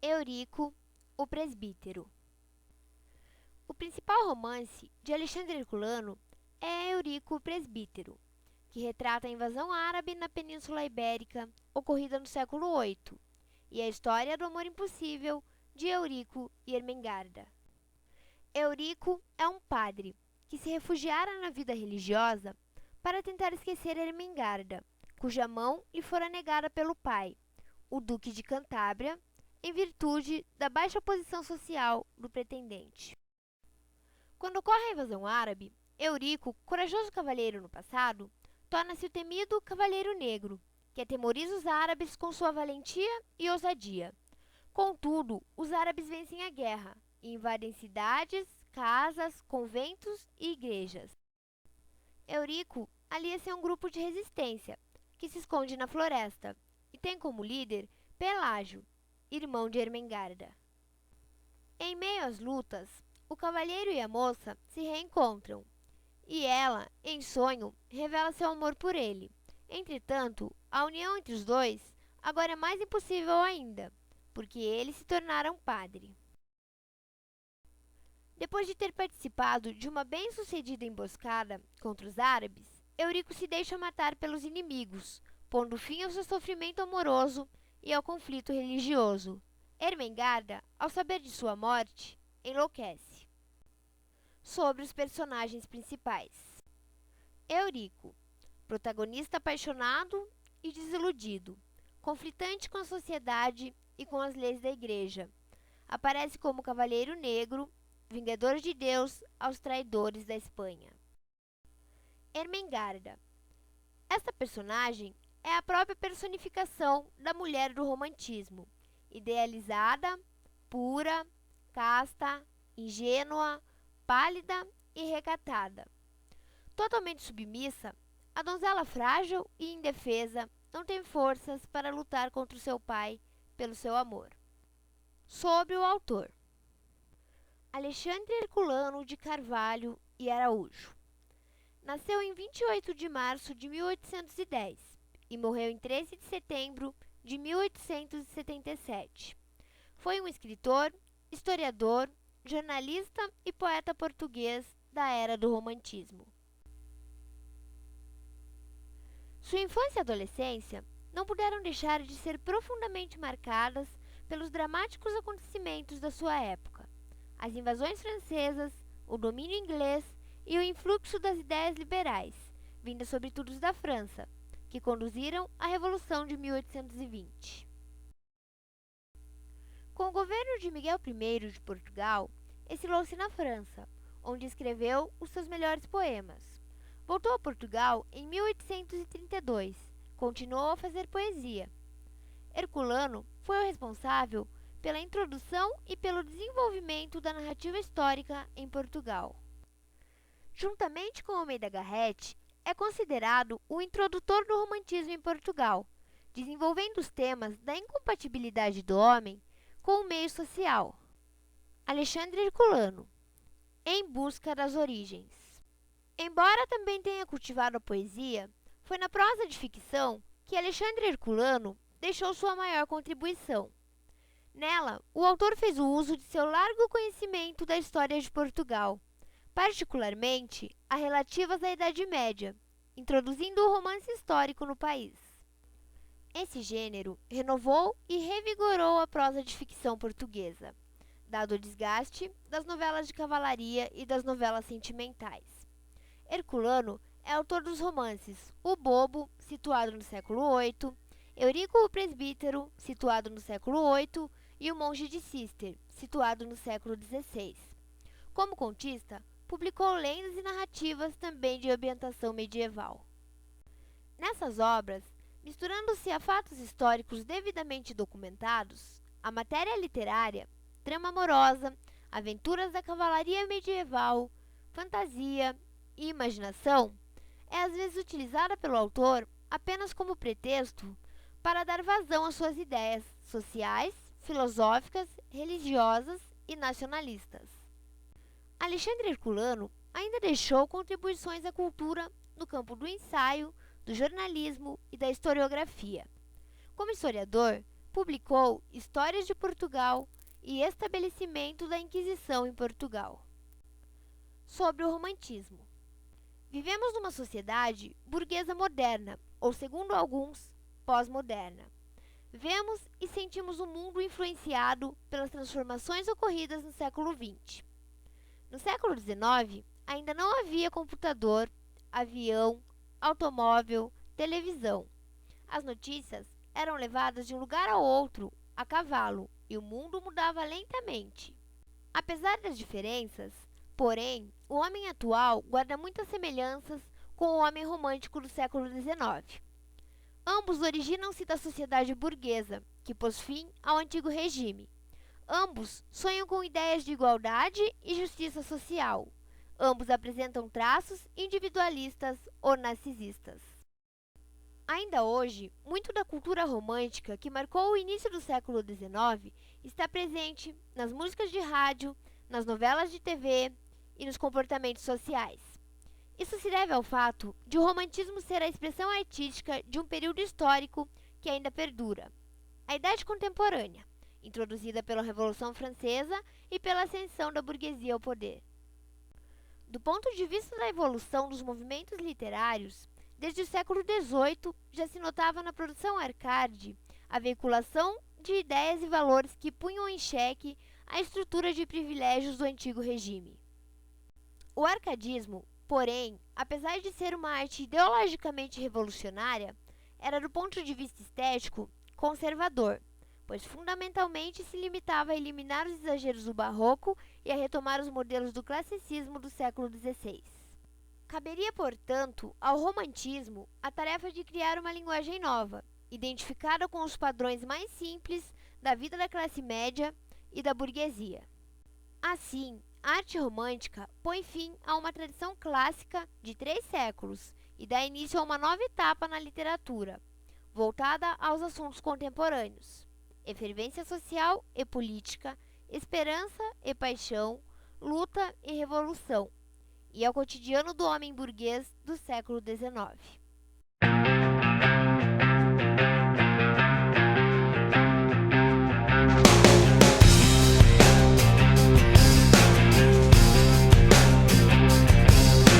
Eurico, o Presbítero. O principal romance de Alexandre Herculano é Eurico, o Presbítero, que retrata a invasão árabe na Península Ibérica ocorrida no século VIII e a história do amor impossível de Eurico e Ermengarda. Eurico é um padre que se refugiara na vida religiosa para tentar esquecer Ermengarda, cuja mão lhe fora negada pelo pai, o Duque de Cantábria, em virtude da baixa posição social do pretendente. Quando ocorre a invasão árabe, Eurico, corajoso cavalheiro no passado, torna-se o temido Cavaleiro Negro, que atemoriza os árabes com sua valentia e ousadia. Contudo, os árabes vencem a guerra e invadem cidades, casas, conventos e igrejas. Eurico alia-se a um grupo de resistência, que se esconde na floresta, e tem como líder Pelágio, irmão de Ermengarda. Em meio às lutas, o cavalheiro e a moça se reencontram, e ela, em sonho, revela seu amor por ele. Entretanto, a união entre os dois agora é mais impossível ainda, porque ele se tornara um padre. Depois de ter participado de uma bem-sucedida emboscada contra os árabes, Eurico se deixa matar pelos inimigos, pondo fim ao seu sofrimento amoroso e ao conflito religioso. Ermengarda, ao saber de sua morte, enlouquece. Sobre os personagens principais: Eurico, protagonista apaixonado e desiludido, conflitante com a sociedade e com as leis da igreja. Aparece como Cavaleiro Negro, vingador de Deus aos traidores da Espanha. Ermengarda. Esta personagem é a própria personificação da mulher do romantismo, idealizada, pura, casta, ingênua, pálida e recatada. Totalmente submissa, a donzela frágil e indefesa não tem forças para lutar contra o seu pai pelo seu amor. Sobre o autor: Alexandre Herculano de Carvalho e Araújo. Nasceu em 28 de março de 1810 e morreu em 13 de setembro de 1877. Foi um escritor, historiador, jornalista e poeta português da era do romantismo. Sua infância e adolescência não puderam deixar de ser profundamente marcadas pelos dramáticos acontecimentos da sua época: as invasões francesas, o domínio inglês e o influxo das ideias liberais, vindas sobretudo da França, que conduziram à Revolução de 1820. Com o governo de Miguel I de Portugal, exilou-se na França, onde escreveu os seus melhores poemas. Voltou a Portugal em 1832, continuou a fazer poesia. Herculano foi o responsável pela introdução e pelo desenvolvimento da narrativa histórica em Portugal. Juntamente com Almeida Garrett, é considerado o introdutor do romantismo em Portugal, desenvolvendo os temas da incompatibilidade do homem com o meio social. Alexandre Herculano, Em Busca das Origens. Embora também tenha cultivado a poesia, foi na prosa de ficção que Alexandre Herculano deixou sua maior contribuição. Nela, o autor fez o uso de seu largo conhecimento da história de Portugal, particularmente a relativas à Idade Média, introduzindo o romance histórico no país. Esse gênero renovou e revigorou a prosa de ficção portuguesa, dado o desgaste das novelas de cavalaria e das novelas sentimentais. Herculano é autor dos romances O Bobo, situado no século VIII, Eurico o Presbítero, situado no século VIII, e O Monge de Cister, situado no século XVI. Como contista, publicou lendas e narrativas também de ambientação medieval. Nessas obras, misturando-se a fatos históricos devidamente documentados, a matéria literária, trama amorosa, aventuras da cavalaria medieval, fantasia e imaginação, é às vezes utilizada pelo autor apenas como pretexto para dar vazão às suas ideias sociais, filosóficas, religiosas e nacionalistas. Alexandre Herculano ainda deixou contribuições à cultura no campo do ensaio, do jornalismo e da historiografia. Como historiador, publicou Histórias de Portugal e Estabelecimento da Inquisição em Portugal. Sobre o romantismo. Vivemos numa sociedade burguesa moderna, ou segundo alguns, pós-moderna. Vemos e sentimos o mundo influenciado pelas transformações ocorridas no século XX. No século XIX, ainda não havia computador, avião, automóvel, televisão. As notícias eram levadas de um lugar ao outro, a cavalo, e o mundo mudava lentamente. Apesar das diferenças, porém, o homem atual guarda muitas semelhanças com o homem romântico do século XIX. Ambos originam-se da sociedade burguesa, que pôs fim ao antigo regime. Ambos sonham com ideias de igualdade e justiça social. Ambos apresentam traços individualistas ou narcisistas. Ainda hoje, muito da cultura romântica que marcou o início do século XIX está presente nas músicas de rádio, nas novelas de TV e nos comportamentos sociais. Isso se deve ao fato de o romantismo ser a expressão artística de um período histórico que ainda perdura, a Idade Contemporânea, introduzida pela Revolução Francesa e pela ascensão da burguesia ao poder. Do ponto de vista da evolução dos movimentos literários, desde o século XVIII já se notava na produção arcade a veiculação de ideias e valores que punham em xeque a estrutura de privilégios do antigo regime. O arcadismo, porém, apesar de ser uma arte ideologicamente revolucionária, era do ponto de vista estético conservador, pois fundamentalmente se limitava a eliminar os exageros do barroco e a retomar os modelos do classicismo do século XVI. Caberia, portanto, ao romantismo a tarefa de criar uma linguagem nova, identificada com os padrões mais simples da vida da classe média e da burguesia. Assim, a arte romântica põe fim a uma tradição clássica de 3 séculos e dá início a uma nova etapa na literatura, voltada aos assuntos contemporâneos: efervescência social e política, esperança e paixão, luta e revolução, e ao cotidiano do homem burguês do século XIX.